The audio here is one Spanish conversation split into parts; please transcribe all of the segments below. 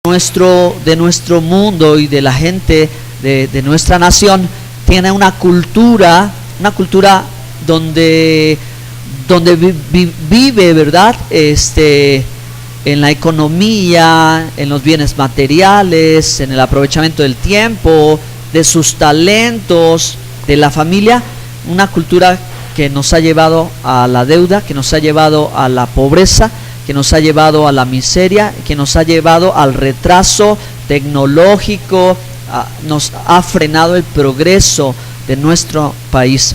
de nuestro mundo y de la gente de nuestra nación tiene una cultura donde vive, ¿verdad? En la economía, en los bienes materiales, en el aprovechamiento del tiempo, de sus talentos, de la familia, una cultura que nos ha llevado a la deuda, que nos ha llevado a la pobreza, que nos ha llevado a la miseria, que nos ha llevado al retraso tecnológico, nos ha frenado el progreso de nuestro país.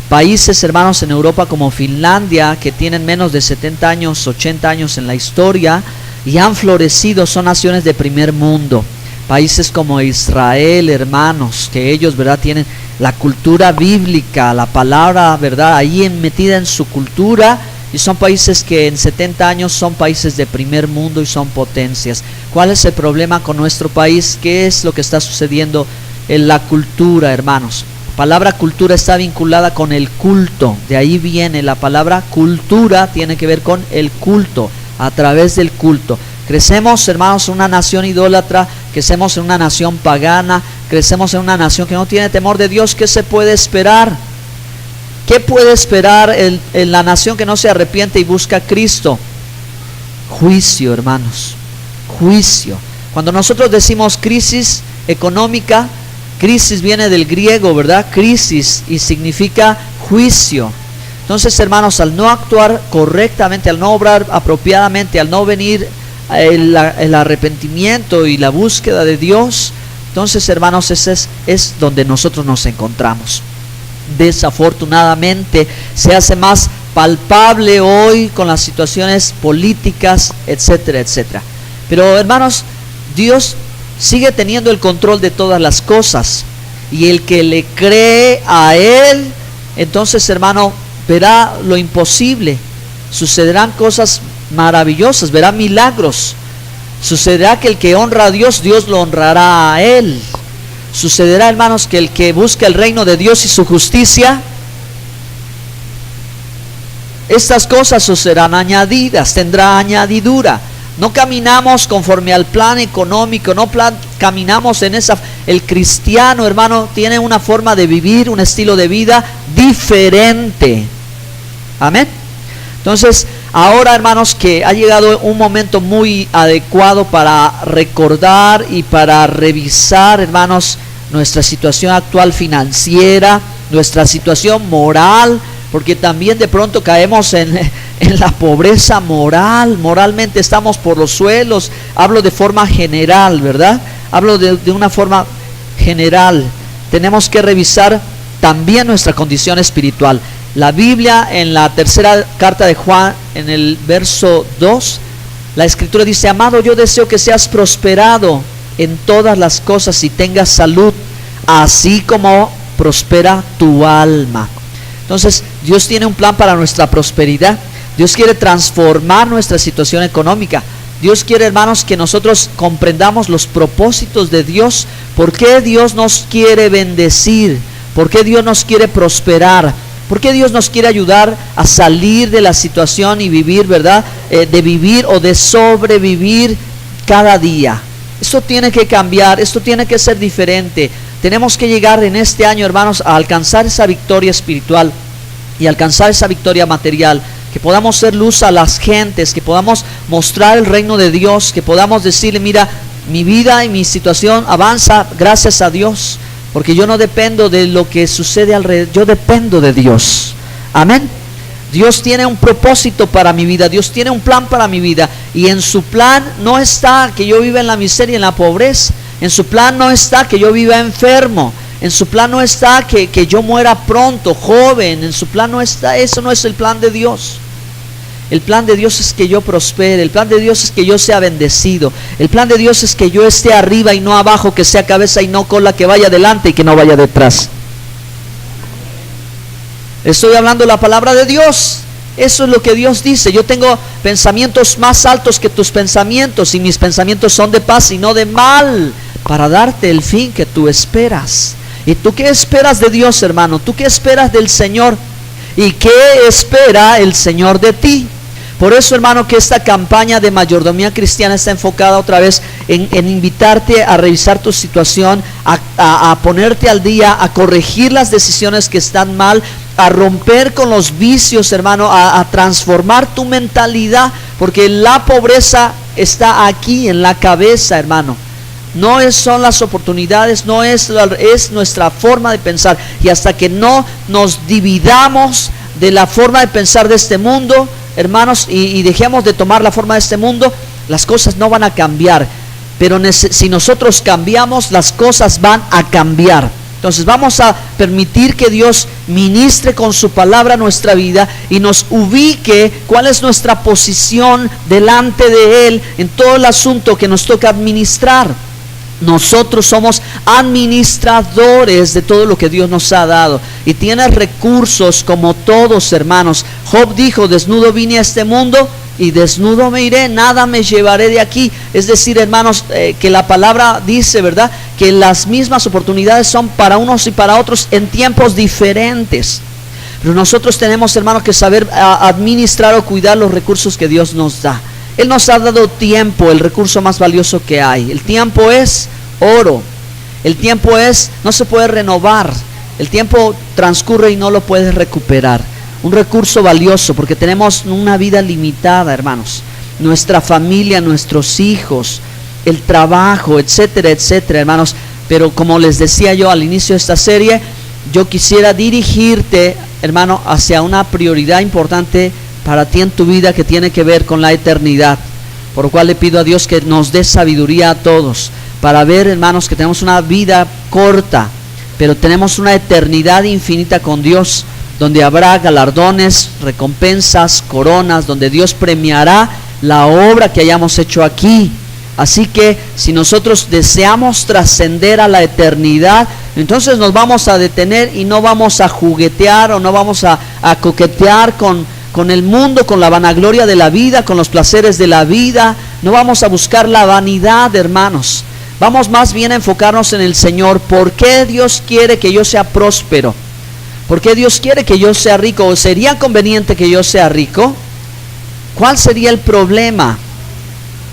Países, hermanos, en Europa como Finlandia, que tienen menos de 70 años, 80 años en la historia y han florecido, son naciones de primer mundo. Países como Israel, hermanos, que ellos, ¿verdad?, tienen la cultura bíblica, la palabra, ¿verdad?, ahí metida en su cultura, y son países que en 70 años son países de primer mundo y son potencias. ¿Cuál es el problema con nuestro país? ¿Qué es lo que está sucediendo en la cultura, hermanos? La palabra cultura está vinculada con el culto. De ahí viene la palabra cultura, tiene que ver con el culto, a través del culto. Crecemos, hermanos, en una nación idólatra, crecemos en una nación pagana, crecemos en una nación que no tiene temor de Dios. ¿Qué se puede esperar? ¿Qué puede esperar en la nación que no se arrepiente y busca a Cristo? Juicio, hermanos, juicio. Cuando nosotros decimos crisis económica, crisis viene del griego, ¿verdad? Crisis, y significa juicio. Entonces, hermanos, al no actuar correctamente, al no obrar apropiadamente, al no venir el arrepentimiento y la búsqueda de Dios, entonces, hermanos, ese es donde nosotros nos encontramos. Desafortunadamente se hace más palpable hoy con las situaciones políticas, etcétera, etcétera. Pero, hermanos, Dios sigue teniendo el control de todas las cosas, y el que le cree a Él, entonces, hermano, verá lo imposible. Sucederán cosas maravillosas, verá milagros. Sucederá que el que honra a Dios, Dios lo honrará a Él. Sucederá, hermanos, que el que busca el reino de Dios y su justicia, estas cosas os serán añadidas, tendrá añadidura. No caminamos conforme al plan económico, caminamos en esa. El cristiano, hermano, tiene una forma de vivir, un estilo de vida diferente. Amén. Entonces, ahora, hermanos, que ha llegado un momento muy adecuado para recordar y para revisar, hermanos, nuestra situación actual financiera, nuestra situación moral, porque también de pronto caemos en la pobreza moral. Moralmente estamos por los suelos. Hablo de forma general, ¿verdad? Hablo de una forma general. Tenemos que revisar también nuestra condición espiritual. La Biblia, en la tercera carta de Juan, en el verso 2, la Escritura dice: amado, yo deseo que seas prosperado en todas las cosas y tengas salud, así como prospera tu alma. Entonces, Dios tiene un plan para nuestra prosperidad. Dios quiere transformar nuestra situación económica. Dios quiere, hermanos, que nosotros comprendamos los propósitos de Dios. ¿Por qué Dios nos quiere bendecir? ¿Por qué Dios nos quiere prosperar? ¿Por qué Dios nos quiere ayudar a salir de la situación y vivir, ¿verdad? De vivir o de sobrevivir cada día. Esto tiene que cambiar, esto tiene que ser diferente. Tenemos que llegar en este año, hermanos, a alcanzar esa victoria espiritual y alcanzar esa victoria material. Que podamos ser luz a las gentes, que podamos mostrar el reino de Dios, que podamos decirle: mira, mi vida y mi situación avanza gracias a Dios. Porque yo no dependo de lo que sucede alrededor, yo dependo de Dios. Amén. Dios tiene un propósito para mi vida, Dios tiene un plan para mi vida. Y en su plan no está que yo viva en la miseria y en la pobreza. En su plan no está que yo viva enfermo. En su plan no está que yo muera pronto, joven. En su plan no está, eso no es el plan de Dios. El plan de Dios es que yo prospere. El plan de Dios es que yo sea bendecido. El plan de Dios es que yo esté arriba y no abajo, que sea cabeza y no cola, que vaya adelante y que no vaya detrás. Estoy hablando la palabra de Dios. Eso es lo que Dios dice. Yo tengo pensamientos más altos que tus pensamientos, y mis pensamientos son de paz y no de mal, para darte el fin que tú esperas. ¿Y tú qué esperas de Dios, hermano? ¿Tú qué esperas del Señor? ¿Y qué espera el Señor de ti? Por eso, hermano, que esta campaña de mayordomía cristiana está enfocada otra vez en invitarte a revisar tu situación, a ponerte al día, a corregir las decisiones que están mal, a romper con los vicios, hermano, a transformar tu mentalidad, porque la pobreza está aquí en la cabeza, hermano. No son las oportunidades, es nuestra forma de pensar. Y hasta que no nos dividamos de la forma de pensar de este mundo, hermanos, y dejemos de tomar la forma de este mundo, las cosas no van a cambiar. Pero si nosotros cambiamos, las cosas van a cambiar. Entonces vamos a permitir que Dios ministre con su palabra nuestra vida y nos ubique cuál es nuestra posición delante de Él en todo el asunto que nos toca administrar. Nosotros somos administradores de todo lo que Dios nos ha dado, y tienes recursos como todos, hermanos. Job dijo: desnudo vine a este mundo y desnudo me iré, nada me llevaré de aquí. Es decir, hermanos, que la palabra dice, ¿verdad?, que las mismas oportunidades son para unos y para otros en tiempos diferentes. Pero nosotros tenemos, hermanos, que saber administrar o cuidar los recursos que Dios nos da. Él nos ha dado tiempo, el recurso más valioso que hay. El tiempo es oro. El tiempo no se puede renovar. El tiempo transcurre y no lo puedes recuperar. Un recurso valioso, porque tenemos una vida limitada, hermanos. Nuestra familia, nuestros hijos, el trabajo, etcétera, etcétera, hermanos. Pero como les decía yo al inicio de esta serie, yo quisiera dirigirte, hermano, hacia una prioridad importante para ti en tu vida, que tiene que ver con la eternidad. Por lo cual le pido a Dios que nos dé sabiduría a todos, para ver, hermanos, que tenemos una vida corta, pero tenemos una eternidad infinita con Dios, donde habrá galardones, recompensas, coronas, donde Dios premiará la obra que hayamos hecho aquí. Así que si nosotros deseamos trascender a la eternidad, entonces nos vamos a detener y no vamos a juguetear o no vamos a coquetear con el mundo, con la vanagloria de la vida, con los placeres de la vida. No vamos a buscar la vanidad, hermanos. Vamos más bien a enfocarnos en el Señor. ¿Por qué Dios quiere que yo sea próspero? ¿Por qué Dios quiere que yo sea rico? ¿O sería conveniente que yo sea rico? ¿Cuál sería el problema?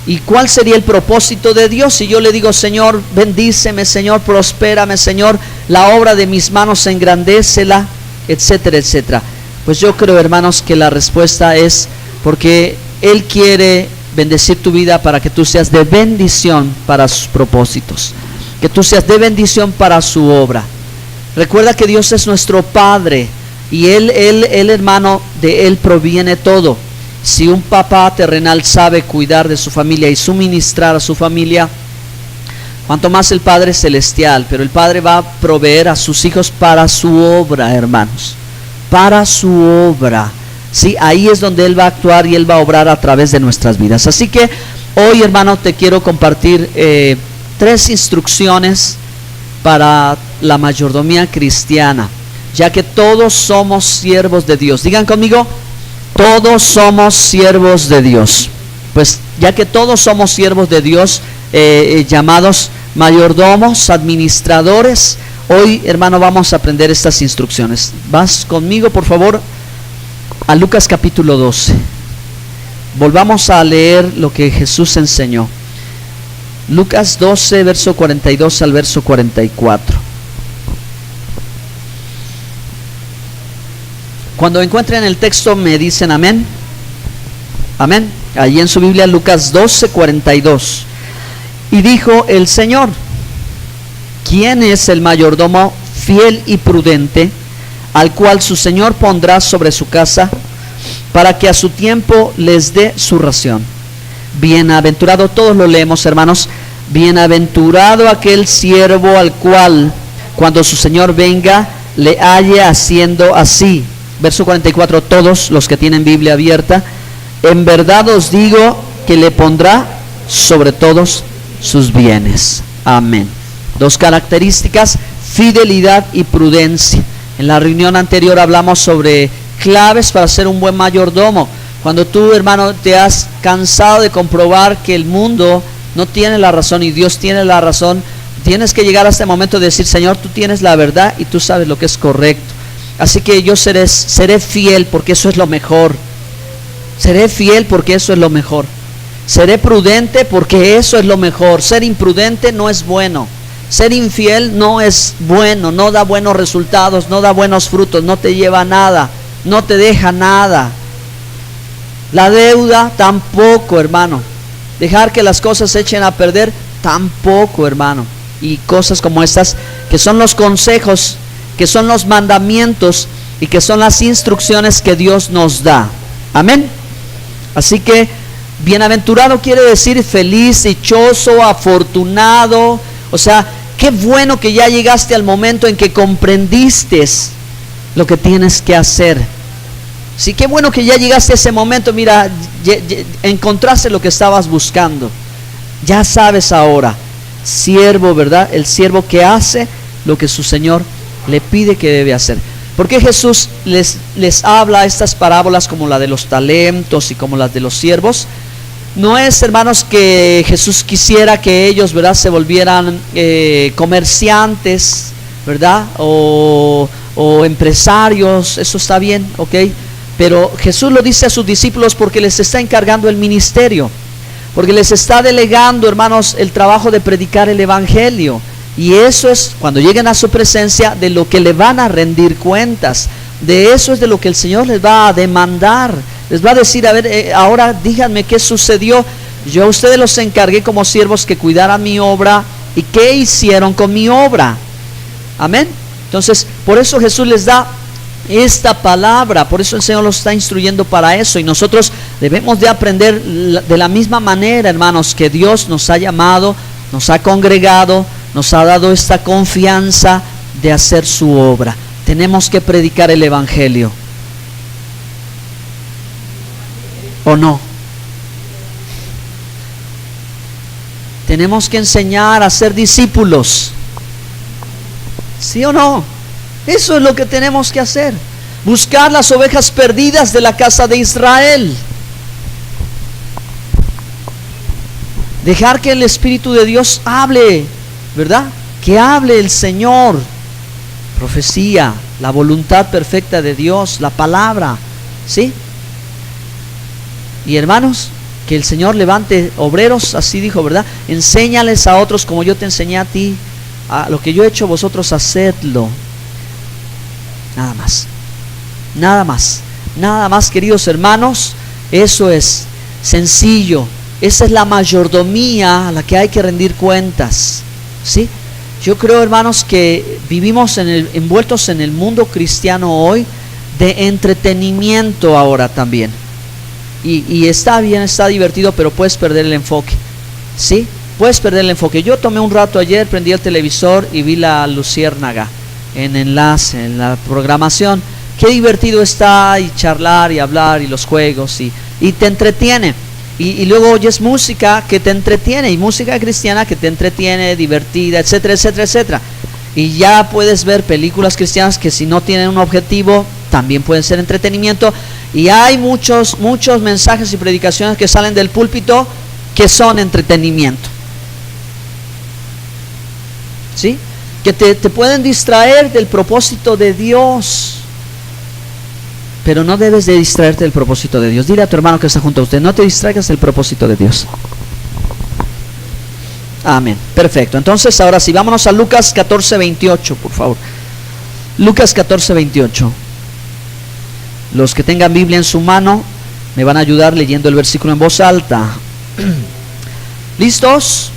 ¿Y cuál sería el propósito de Dios? Si yo le digo: Señor, bendíceme, Señor, prospérame, Señor, la obra de mis manos engrandécela, etcétera, etcétera. Pues yo creo, hermanos, que la respuesta es porque Él quiere bendecir tu vida para que tú seas de bendición para sus propósitos, que tú seas de bendición para su obra. Recuerda que Dios es nuestro Padre, y Él, hermano, de Él proviene todo. Si un papá terrenal sabe cuidar de su familia y suministrar a su familia, cuanto más el Padre celestial. Pero el Padre va a proveer a sus hijos para su obra, hermanos, para su obra. Sí, ahí es donde Él va a actuar y Él va a obrar a través de nuestras vidas. Así que hoy, hermano, te quiero compartir 3 instrucciones para la mayordomía cristiana, ya que todos somos siervos de Dios. Digan conmigo: todos somos siervos de Dios. Pues ya que todos somos siervos de Dios, llamados mayordomos, administradores, hoy, hermano, vamos a aprender estas instrucciones. Vas conmigo, por favor, a Lucas capítulo 12. Volvamos a leer lo que Jesús enseñó. Lucas 12, verso 42 al verso 44. Cuando encuentren el texto me dicen amén. Amén. Allí en su Biblia, Lucas 12, 42. Y dijo el Señor: ¿quién es el mayordomo fiel y prudente, al cual su Señor pondrá sobre su casa, para que a su tiempo les dé su ración? Bienaventurado, todos lo leemos, hermanos. Bienaventurado aquel siervo al cual, cuando su Señor venga, le halle haciendo así. Verso 44, todos los que tienen Biblia abierta. En verdad os digo que le pondrá sobre todos sus bienes. Amén. 2 características: fidelidad y prudencia. En la reunión anterior hablamos sobre claves para ser un buen mayordomo. Cuando tú, hermano, te has cansado de comprobar que el mundo no tiene la razón y Dios tiene la razón, tienes que llegar a este momento de decir: Señor, tú tienes la verdad y tú sabes lo que es correcto. Así que yo seré fiel, porque eso es lo mejor. Seré fiel porque eso es lo mejor. Seré prudente porque eso es lo mejor. Ser imprudente no es bueno. Ser infiel no es bueno, no da buenos resultados, no da buenos frutos, no te lleva a nada, no te deja nada. La deuda tampoco, hermano. Dejar que las cosas se echen a perder tampoco, hermano. Y cosas como estas, que son los consejos, que son los mandamientos y que son las instrucciones que Dios nos da. Amén. Así que bienaventurado quiere decir feliz, dichoso, afortunado. O sea, qué bueno que ya llegaste al momento en que comprendiste lo que tienes que hacer. Sí, qué bueno que ya llegaste a ese momento. Mira, encontraste lo que estabas buscando. Ya sabes ahora, siervo, ¿verdad? El siervo que hace lo que su Señor le pide que debe hacer. ¿Por qué Jesús les habla estas parábolas como la de los talentos y como las de los siervos? No es, hermanos, que Jesús quisiera que ellos, ¿verdad?, se volvieran comerciantes, ¿verdad? O empresarios. Eso está bien, ¿ok? Pero Jesús lo dice a sus discípulos porque les está encargando el ministerio, porque les está delegando, hermanos, el trabajo de predicar el evangelio. Y eso es, cuando lleguen a su presencia, de lo que le van a rendir cuentas. De eso es de lo que el Señor les va a demandar. Les va a decir, a ver, ahora díganme qué sucedió. Yo a ustedes los encargué como siervos que cuidaran mi obra. ¿Y qué hicieron con mi obra? Amén. Entonces, por eso Jesús les da esta palabra. Por eso el Señor los está instruyendo para eso. Y nosotros debemos de aprender de la misma manera, hermanos, que Dios nos ha llamado, nos ha congregado, nos ha dado esta confianza de hacer su obra. Tenemos que predicar el evangelio, ¿o no? Tenemos que enseñar a ser discípulos, ¿sí o no? Eso es lo que tenemos que hacer. Buscar las ovejas perdidas de la casa de Israel. Dejar que el Espíritu de Dios hable, ¿verdad? Que hable el Señor. Profecía, la voluntad perfecta de Dios, la palabra, ¿sí? Y hermanos, que el Señor levante obreros, así dijo, ¿verdad? Enséñales a otros como yo te enseñé a ti. A lo que yo he hecho, vosotros hacedlo. Nada más. Nada más. Nada más, queridos hermanos. Eso es sencillo. Esa es la mayordomía a la que hay que rendir cuentas, ¿sí? Yo creo, hermanos, que vivimos envueltos en el mundo cristiano hoy de entretenimiento ahora también. Y está bien, está divertido, pero puedes perder el enfoque, ¿sí? Puedes perder el enfoque. Yo tomé un rato ayer, prendí el televisor y vi la luciérnaga en enlace, en la programación. Qué divertido está, y charlar y hablar y los juegos y te entretiene. Y luego oyes música que te entretiene, y música cristiana que te entretiene, divertida, etcétera, etcétera, etcétera. Y ya puedes ver películas cristianas que, si no tienen un objetivo, también pueden ser entretenimiento. Y hay muchos mensajes y predicaciones que salen del púlpito que son entretenimiento, ¿sí? Que te pueden distraer del propósito de Dios. Pero no debes de distraerte del propósito de Dios. Dile a tu hermano que está junto a usted, no te distraigas del propósito de Dios. Amén. Perfecto. Entonces, ahora sí, vámonos a Lucas 14:28, por favor. Lucas 14:28. Los que tengan Biblia en su mano me van a ayudar leyendo el versículo en voz alta. ¿Listos?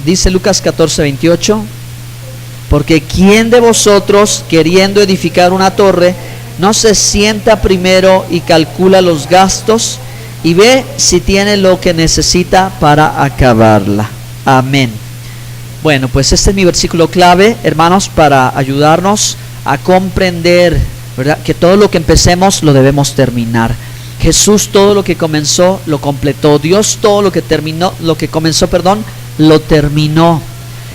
Dice Lucas 14:28. Porque ¿quién de vosotros, queriendo edificar una torre, no se sienta primero y calcula los gastos y ve si tiene lo que necesita para acabarla? Amén. Bueno, pues este es mi versículo clave, hermanos, para ayudarnos a comprender, ¿verdad?, que todo lo que empecemos lo debemos terminar. Jesús todo lo que comenzó lo completó. Dios todo lo que comenzó, lo terminó.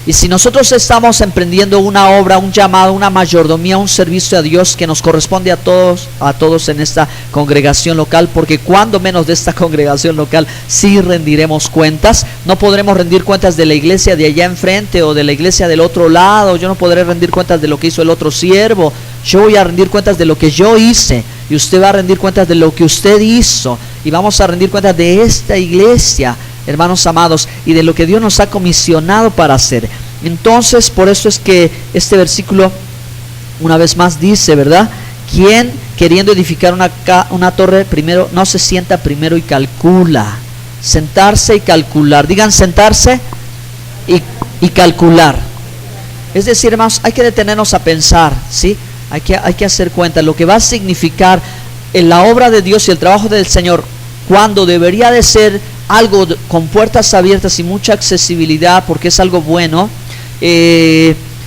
Y si nosotros estamos emprendiendo una obra, un llamado, una mayordomía, un servicio a Dios que nos corresponde a todos en esta congregación local, porque cuando menos de esta congregación local sí rendiremos cuentas. No podremos rendir cuentas de la iglesia de allá enfrente o de la iglesia del otro lado. Yo no podré rendir cuentas de lo que hizo el otro siervo. Yo voy a rendir cuentas de lo que yo hice, y usted va a rendir cuentas de lo que usted hizo. y vamos a rendir cuenta de esta iglesia, hermanos amados, y de lo que Dios nos ha comisionado para hacer. Entonces, por eso es que este versículo una vez más dice, ¿verdad? ¿Quién queriendo edificar una torre primero no se sienta primero y calcula? Sentarse y calcular. Digan sentarse y calcular. Es decir, hermanos, hay que detenernos a pensar, ¿sí? Hay que hacer cuenta lo que va a significar en la obra de Dios y el trabajo del Señor, cuando debería de ser algo con puertas abiertas y mucha accesibilidad, porque es algo bueno,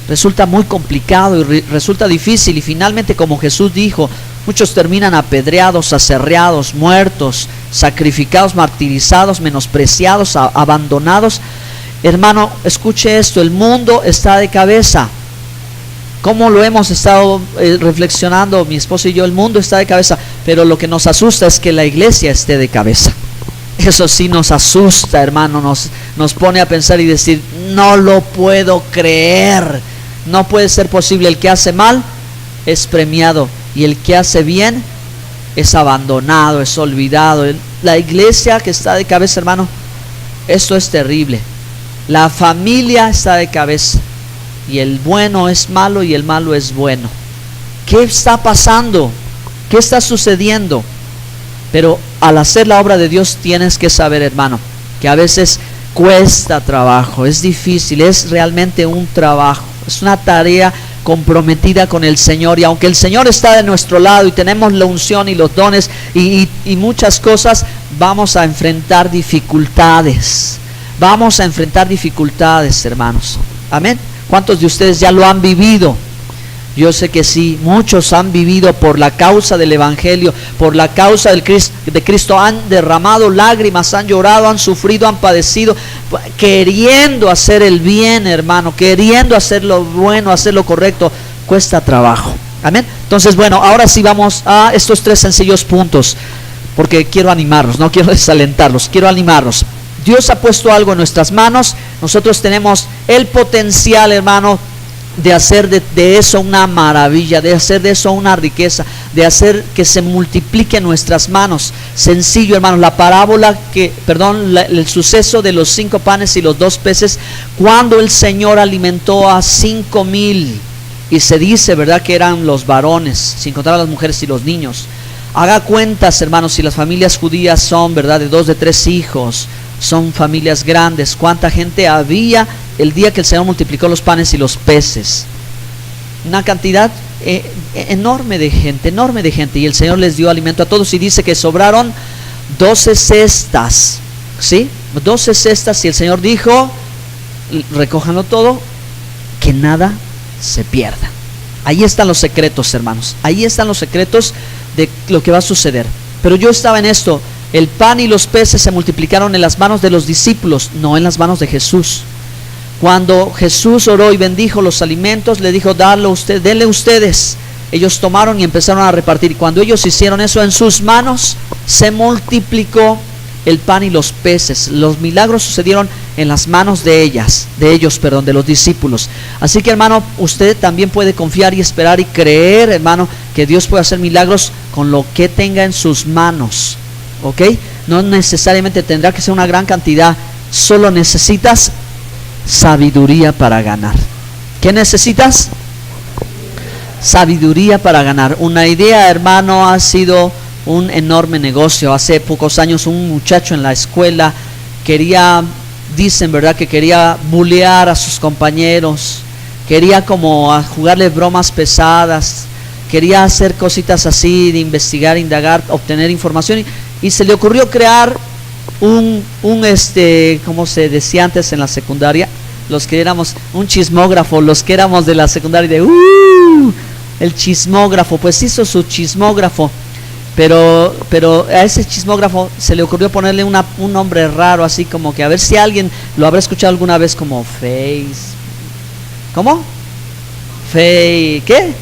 resulta muy complicado y resulta difícil. Y finalmente, como Jesús dijo, muchos terminan apedreados, aserreados, muertos, sacrificados, martirizados, menospreciados, abandonados. Hermano, escuche esto, el mundo está de cabeza. Como lo hemos estado reflexionando mi esposo y yo, el mundo está de cabeza, pero lo que nos asusta es que la iglesia esté de cabeza. Eso sí nos asusta, hermano, nos pone a pensar y decir, no lo puedo creer, no puede ser posible. El que hace mal es premiado y el que hace bien es abandonado, es olvidado. La iglesia que está de cabeza, hermano, esto es terrible. La familia está de cabeza y el bueno es malo y el malo es bueno. ¿Qué está pasando? ¿Qué está sucediendo? Pero al hacer la obra de Dios tienes que saber, hermano, que a veces cuesta trabajo, es difícil, es realmente un trabajo, es una tarea comprometida con el Señor. Y aunque el Señor está de nuestro lado y tenemos la unción y los dones y muchas cosas, vamos a enfrentar dificultades. Vamos a enfrentar dificultades, hermanos. Amén. ¿Cuántos de ustedes ya lo han vivido? Yo sé que sí, muchos han vivido por la causa del Evangelio, por la causa de Cristo, han derramado lágrimas, han llorado, han sufrido, han padecido, queriendo hacer el bien, hermano, queriendo hacer lo bueno, hacer lo correcto, cuesta trabajo. Amén. Entonces, bueno, ahora sí vamos a estos 3 sencillos puntos, porque quiero animarlos, no quiero desalentarlos, quiero animarlos. Dios ha puesto algo en nuestras manos, nosotros tenemos el potencial, hermano, de hacer de eso una maravilla, de hacer de eso una riqueza, de hacer que se multiplique en nuestras manos. Sencillo, hermanos, la parábola el suceso de los 5 panes y los 2 peces, cuando el Señor alimentó a 5,000, y se dice, ¿verdad?, que eran los varones, sin contar a las mujeres y los niños. Haga cuentas, hermanos, si las familias judías son, ¿verdad?, de 2, de 3 hijos, son familias grandes. ¿Cuánta gente había el día que el Señor multiplicó los panes y los peces? Una cantidad enorme de gente, y el Señor les dio alimento a todos, y dice que sobraron 12 cestas, ¿sí? 12 cestas, y el Señor dijo, recójanlo todo, que nada se pierda. Ahí están los secretos, hermanos, ahí están los secretos de lo que va a suceder. Pero yo estaba en esto. El pan y los peces se multiplicaron en las manos de los discípulos, no en las manos de Jesús. Cuando Jesús oró y bendijo los alimentos, le dijo, denle ustedes. Ellos tomaron y empezaron a repartir. Cuando ellos hicieron eso, en sus manos se multiplicó el pan y los peces. Los milagros sucedieron en las manos de los discípulos. Así que, hermano, usted también puede confiar y esperar y creer, hermano, que Dios puede hacer milagros con lo que tenga en sus manos. ¿Ok? No necesariamente tendrá que ser una gran cantidad, solo necesitas sabiduría para ganar. ¿Qué necesitas? Sabiduría para ganar. Una idea, hermano, ha sido un enorme negocio. Hace pocos años un muchacho en la escuela dicen, ¿verdad?, que quería bullear a sus compañeros, quería como jugarle bromas pesadas, quería hacer cositas así, de investigar, indagar, obtener información, y se le ocurrió crear como se decía antes en la secundaria, los que éramos un chismógrafo, los que éramos de la secundaria el chismógrafo, pues hizo su chismógrafo, pero a ese chismógrafo se le ocurrió ponerle un nombre raro, así como que a ver si alguien lo habrá escuchado alguna vez, como ¿cómo? ¿Qué?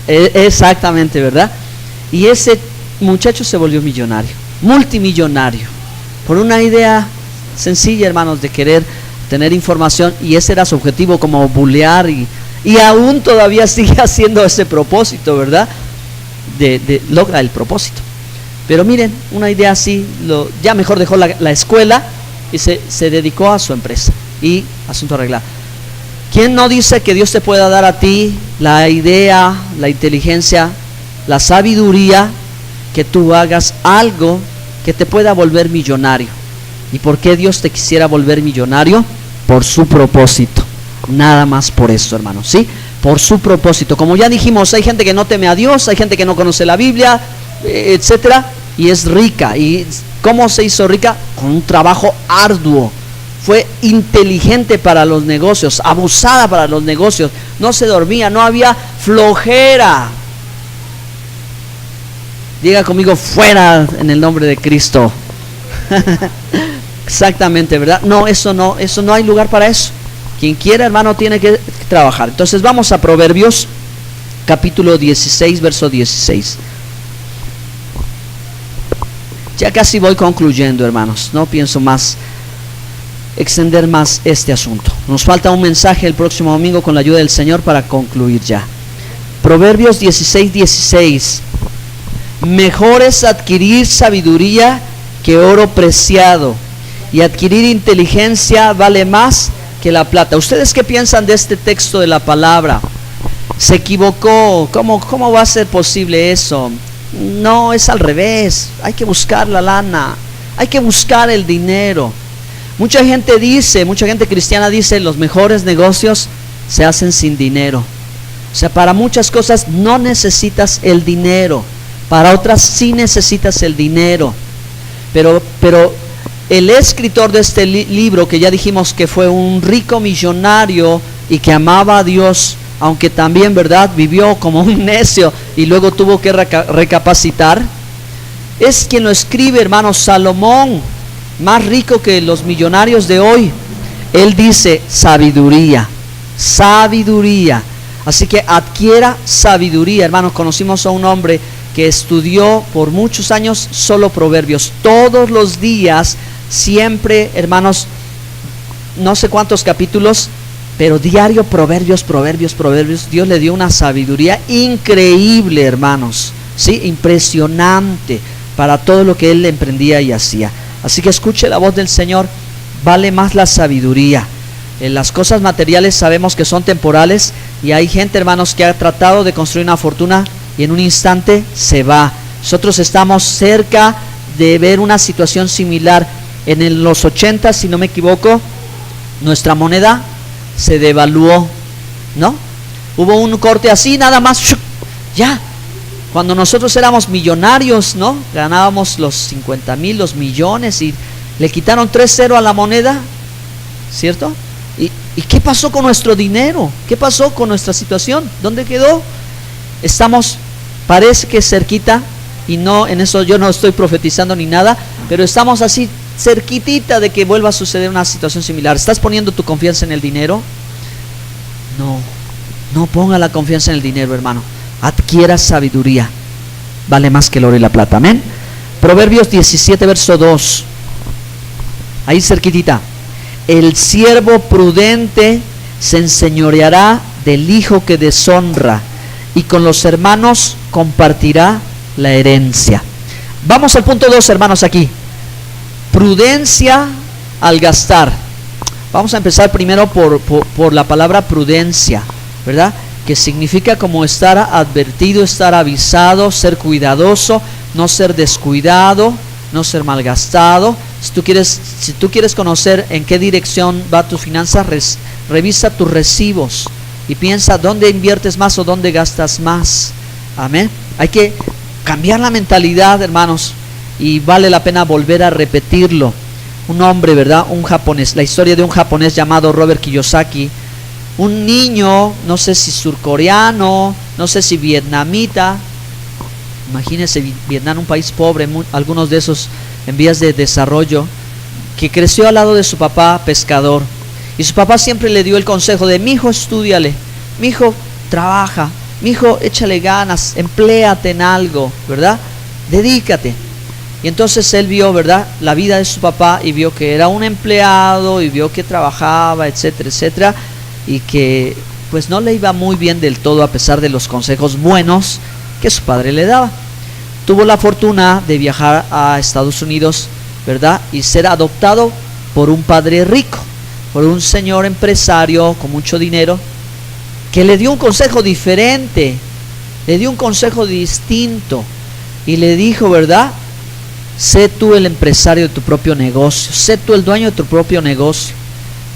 Exactamente, ¿verdad? Y ese muchacho se volvió millonario, multimillonario, por una idea sencilla, hermanos, de querer tener información, y ese era su objetivo, como bullear, y aún todavía sigue haciendo ese propósito, ¿verdad? Logra el propósito. Pero miren, una idea así, ya mejor dejó la escuela y se dedicó a su empresa. Y asunto arreglado. ¿Quién no dice que Dios te pueda dar a ti la idea, la inteligencia, la sabiduría, que tú hagas algo que te pueda volver millonario? ¿Y por qué Dios te quisiera volver millonario? Por su propósito. Nada más por eso, hermanos, ¿sí? Por su propósito. Como ya dijimos, hay gente que no teme a Dios, hay gente que no conoce la Biblia, etcétera, y es rica. ¿Y cómo se hizo rica? Con un trabajo arduo. Fue inteligente para los negocios, abusada para los negocios, no se dormía, no había flojera. Diga conmigo, fuera en el nombre de Cristo. Exactamente, ¿verdad? No, eso no hay lugar para eso. Quien quiera, hermano, tiene que trabajar. Entonces vamos a Proverbios, capítulo 16, verso 16. Ya casi voy concluyendo, hermanos, no pienso extender más este asunto. Nos falta un mensaje el próximo domingo con la ayuda del Señor para concluir ya. Proverbios 16, 16. Mejor es adquirir sabiduría que oro preciado, y adquirir inteligencia vale más que la plata. ¿Ustedes qué piensan de este texto de la palabra? ¿Se equivocó? ¿Cómo va a ser posible eso? No, es al revés. Hay que buscar la lana, hay que buscar el dinero. Mucha gente cristiana dice, los mejores negocios se hacen sin dinero. O sea, para muchas cosas no necesitas el dinero, para otras sí necesitas el dinero. Pero el escritor de este libro, que ya dijimos que fue un rico millonario y que amaba a Dios, aunque también, ¿verdad?, vivió como un necio y luego tuvo que recapacitar, es quien lo escribe, hermano. Salomón, más rico que los millonarios de hoy, él dice sabiduría. Así que adquiera sabiduría, hermanos. Conocimos a un hombre que estudió por muchos años solo Proverbios, todos los días, siempre, hermanos, no sé cuántos capítulos, pero diario Proverbios. Dios le dio una sabiduría increíble, hermanos, sí, impresionante para todo lo que él emprendía y hacía. Así que escuche la voz del Señor. Vale más la sabiduría. Las cosas materiales sabemos que son temporales, y hay gente, hermanos, que ha tratado de construir una fortuna y en un instante se va. Nosotros estamos cerca de ver una situación similar. En los 80, si no me equivoco, nuestra moneda se devaluó, ¿no? Hubo un corte así, nada más, ya. Cuando nosotros éramos millonarios, ¿no?, ganábamos los 50,000, los millones, y le quitaron 3-0 a la moneda, ¿cierto? ¿Y qué pasó con nuestro dinero? ¿Qué pasó con nuestra situación? ¿Dónde quedó? Estamos, parece que cerquita, y no, en eso yo no estoy profetizando ni nada, pero estamos así cerquitita de que vuelva a suceder una situación similar. ¿Estás poniendo tu confianza en el dinero? No ponga la confianza en el dinero, hermano. Adquiera sabiduría, vale más que el oro y la plata. Amén. Proverbios 17, verso 2, ahí cerquitita. El siervo prudente se enseñoreará del hijo que deshonra, y con los hermanos compartirá la herencia. Vamos al punto 2, hermanos, aquí. Prudencia al gastar. Vamos a empezar primero por la palabra prudencia, ¿verdad?, que significa como estar advertido, estar avisado, ser cuidadoso, no ser descuidado, no ser malgastado. Si tú quieres conocer en qué dirección va tus finanzas, revisa tus recibos y piensa dónde inviertes más o dónde gastas más. Amén. Hay que cambiar la mentalidad, hermanos, y vale la pena volver a repetirlo. Un hombre, ¿verdad?, un japonés, la historia de un japonés llamado Robert Kiyosaki. Un niño, no sé si surcoreano, no sé si vietnamita, imagínense, Vietnam, un país pobre, algunos de esos en vías de desarrollo, que creció al lado de su papá pescador, y su papá siempre le dio el consejo de: mi hijo, estúdiale, mi hijo, trabaja, mi hijo, échale ganas, empléate en algo, ¿verdad?, dedícate. Y entonces él vio, ¿verdad?, la vida de su papá, y vio que era un empleado, y vio que trabajaba, etcétera, etcétera, y que pues no le iba muy bien del todo, a pesar de los consejos buenos que su padre le daba. tuvo la fortuna de viajar a Estados Unidos, ¿verdad? Y ser adoptado por un padre rico, por un señor empresario con mucho dinero, que le dio un consejo diferente, le dio un consejo distinto y le dijo, ¿verdad? Sé tú el empresario de tu propio negocio, sé tú el dueño de tu propio negocio.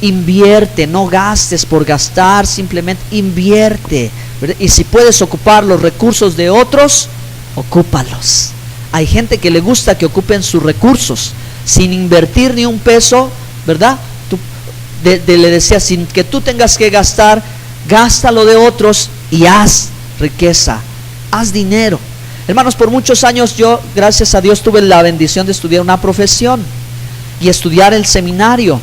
Invierte, no gastes por gastar, simplemente invierte, ¿verdad? Y si puedes ocupar los recursos de otros, ocúpalos. Hay gente que le gusta que ocupen sus recursos sin invertir ni un peso, ¿verdad? Le decía, sin que tú tengas que gastar, gástalo de otros y haz riqueza, haz dinero. Hermanos, por muchos años yo, gracias a Dios, tuve la bendición de estudiar una profesión y estudiar el seminario.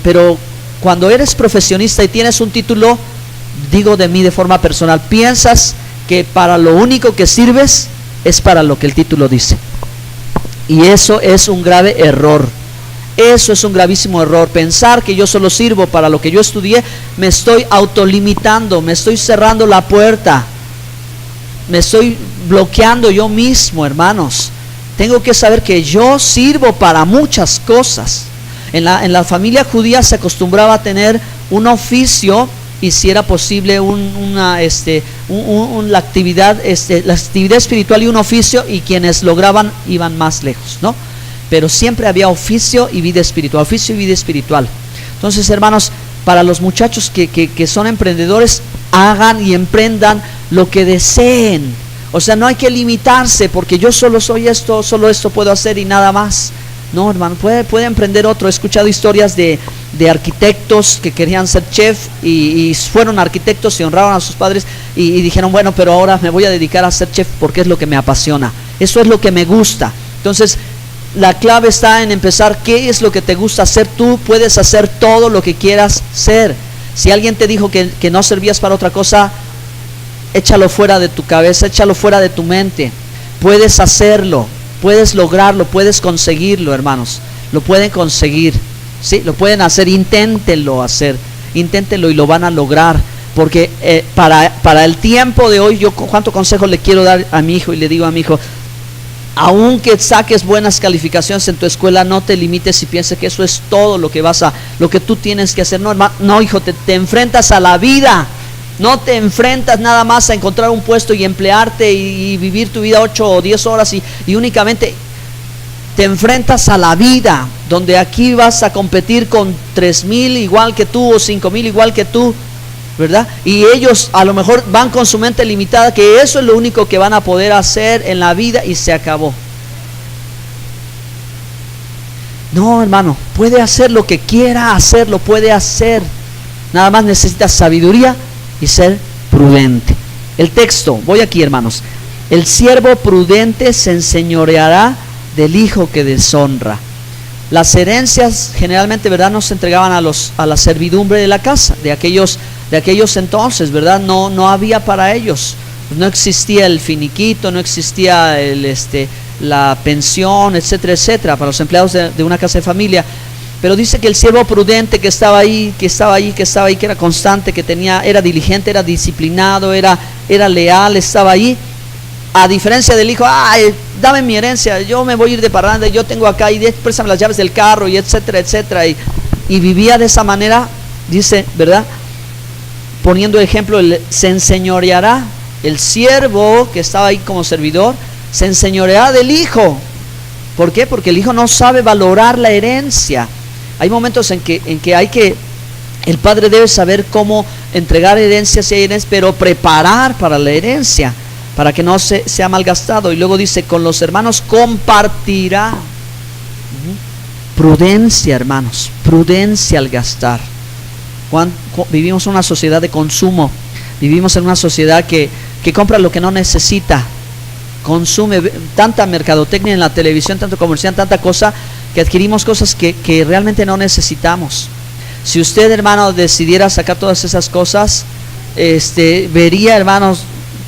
Pero cuando eres profesionista y tienes un título, digo de mí de forma personal, piensas que para lo único que sirves es para lo que el título dice. Y eso es un grave error. Eso es un gravísimo error. Pensar que yo solo sirvo para lo que yo estudié, me estoy autolimitando, me estoy cerrando la puerta, me estoy bloqueando yo mismo, hermanos. Tengo que saber que yo sirvo para muchas cosas. En la familia judía se acostumbraba a tener un oficio y, si era posible, la actividad espiritual y un oficio, y quienes lograban iban más lejos, ¿no? Pero siempre había oficio y vida espiritual, oficio y vida espiritual. Entonces, hermanos, para los muchachos que son emprendedores, hagan y emprendan lo que deseen. O sea, no hay que limitarse porque yo solo soy esto, solo esto puedo hacer y nada más. No, hermano, puede emprender otro. He escuchado historias de arquitectos que querían ser chef y fueron arquitectos y honraron a sus padres y dijeron, bueno, pero ahora me voy a dedicar a ser chef porque es lo que me apasiona, eso es lo que me gusta. Entonces, la clave está en empezar. ¿Qué es lo que te gusta hacer? Tú puedes hacer todo lo que quieras ser. Si alguien te dijo que no servías para otra cosa, échalo fuera de tu cabeza, échalo fuera de tu mente. Puedes hacerlo, puedes lograrlo, puedes conseguirlo, hermanos. Lo pueden conseguir, ¿sí? Lo pueden hacer, inténtenlo hacer, inténtenlo y lo van a lograr. Porque para el tiempo de hoy, yo cuánto consejo le quiero dar a mi hijo, y le digo a mi hijo, aunque saques buenas calificaciones en tu escuela, no te limites y pienses que eso es todo lo que tú tienes que hacer. No, hermano, no, hijo, te enfrentas a la vida. No te enfrentas nada más a encontrar un puesto y emplearte y vivir tu vida 8 o 10 horas y únicamente te enfrentas a la vida, donde aquí vas a competir con 3,000 igual que tú o 5,000 igual que tú, ¿verdad? Y ellos a lo mejor van con su mente limitada, que eso es lo único que van a poder hacer en la vida y se acabó. No, hermano, puede hacer lo que quiera hacer, lo puede hacer. Nada más necesita sabiduría y ser prudente. El texto, voy aquí, hermanos. El siervo prudente se enseñoreará del hijo que deshonra. Las herencias generalmente, ¿verdad?, no se entregaban a la servidumbre de la casa de aquellos entonces, ¿verdad? No había para ellos. No existía el finiquito, no existía la pensión, etcétera, etcétera, para los empleados de una casa de familia. Pero dice que el siervo prudente que estaba ahí, que era constante, era diligente, era disciplinado, era leal, estaba ahí. A diferencia del hijo, ay, dame mi herencia, yo me voy a ir de parranda, yo tengo acá, y préstame las llaves del carro, y etcétera, etcétera. Y vivía de esa manera, dice, ¿verdad? Poniendo ejemplo, se enseñoreará. El siervo que estaba ahí como servidor se enseñoreará del hijo. ¿Por qué? Porque el hijo no sabe valorar la herencia. Hay momentos en que el padre debe saber cómo entregar herencias, y herencias, pero preparar para la herencia, para que no sea malgastado. Y luego dice, con los hermanos compartirá. Prudencia, hermanos, prudencia al gastar. Vivimos en una sociedad de consumo, vivimos en una sociedad que compra lo que no necesita, consume tanta mercadotecnia en la televisión, tanto comercial, tanta cosa, que adquirimos cosas que realmente no necesitamos. Si usted, hermano, decidiera sacar todas esas cosas, vería, hermanos,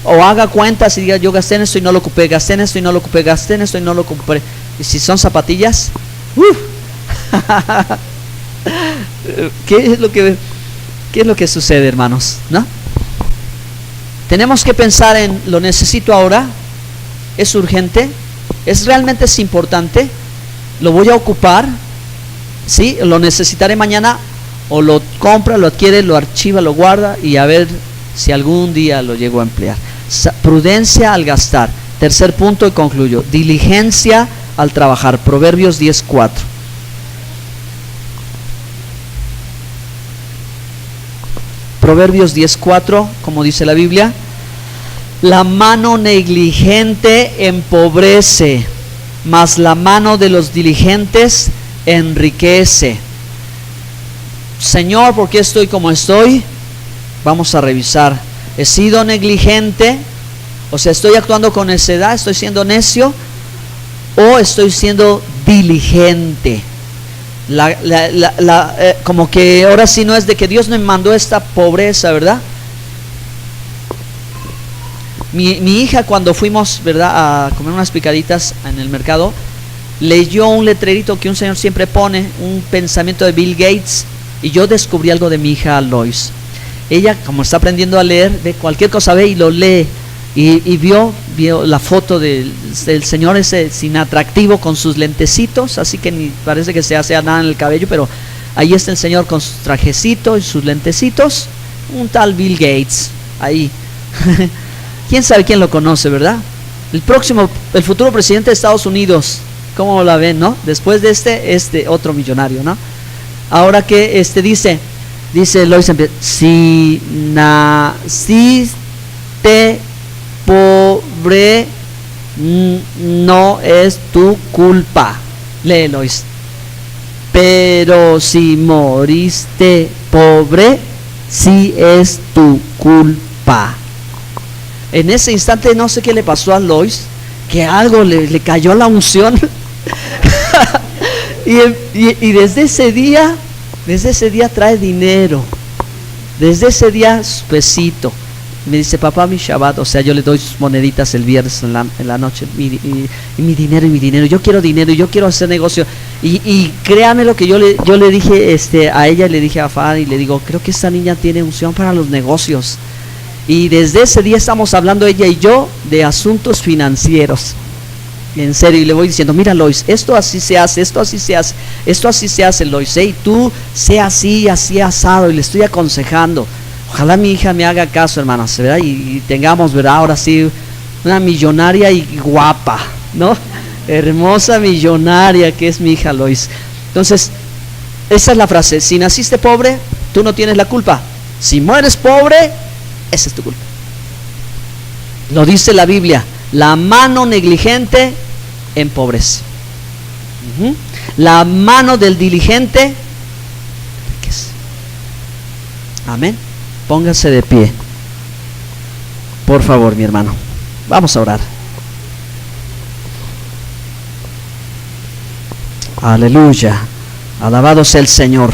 o haga cuentas y diga, yo gasté en esto y no lo ocupé, gasté en esto y no lo ocupé, gasté en esto y no lo ocupé. Y si son zapatillas, ¿qué es lo que sucede, hermanos? ¿No? Tenemos que pensar en lo necesito ahora ¿Es urgente? ¿Es realmente importante? ¿Lo voy a ocupar? ¿Sí? ¿Lo necesitaré mañana? O lo compra, lo adquiere, lo archiva, lo guarda y a ver si algún día lo llego a emplear. Prudencia al gastar. Tercer punto y concluyo. Diligencia al trabajar. Proverbios 10:4. Proverbios 10:4, como dice la Biblia: la mano negligente empobrece, mas la mano de los diligentes enriquece. Señor, ¿por qué estoy como estoy? Vamos a revisar. ¿He sido negligente? O sea, ¿estoy actuando con necedad? ¿Estoy siendo necio? ¿O estoy siendo diligente? Como que ahora sí no es de que Dios me mandó esta pobreza, ¿verdad? Mi hija, cuando fuimos, ¿verdad?, a comer unas picaditas en el mercado, leyó un letrerito que un señor siempre pone, un pensamiento de Bill Gates, y yo descubrí algo de mi hija Lois. Ella, como está aprendiendo a leer, ve cualquier cosa, ve y lo lee, y vio la foto del señor ese sin atractivo con sus lentecitos, así que ni parece que se hace nada en el cabello, pero ahí está el señor con su trajecito y sus lentecitos, un tal Bill Gates, ahí. ¿Quién sabe quién lo conoce, verdad? El futuro presidente de Estados Unidos, ¿cómo la ven, no? Después de este otro millonario, ¿no? Ahora que dice Lois, si naciste pobre, no es tu culpa. Lee, Lois. Pero si moriste pobre, sí es tu culpa. En ese instante no sé qué le pasó a Lois, que algo le cayó la unción. y desde ese día trae dinero. Desde ese día su pesito. Me dice, papá, mi Shabbat, o sea, yo le doy sus moneditas el viernes en la noche, mi dinero, yo quiero dinero, yo quiero hacer negocio. Y créame lo que yo le dije a ella, le dije a Fad, y le digo, creo que esta niña tiene unción para los negocios. Y desde ese día estamos hablando ella y yo de asuntos financieros. En serio, y le voy diciendo, mira, Lois, esto así se hace, esto así se hace, esto así se hace, Lois, y tú sea así asado, y le estoy aconsejando. Ojalá mi hija me haga caso, hermanas, ¿verdad? Y tengamos, ¿verdad?, ahora sí, una millonaria y guapa, ¿no? Hermosa millonaria que es mi hija Lois. Entonces, esa es la frase: si naciste pobre, tú no tienes la culpa. Si mueres pobre, esa es tu culpa. Lo dice la Biblia: la mano negligente empobrece. La mano del diligente enriquece. Amén. Póngase de pie, por favor, mi hermano. Vamos a orar. Aleluya. Alabado sea el Señor.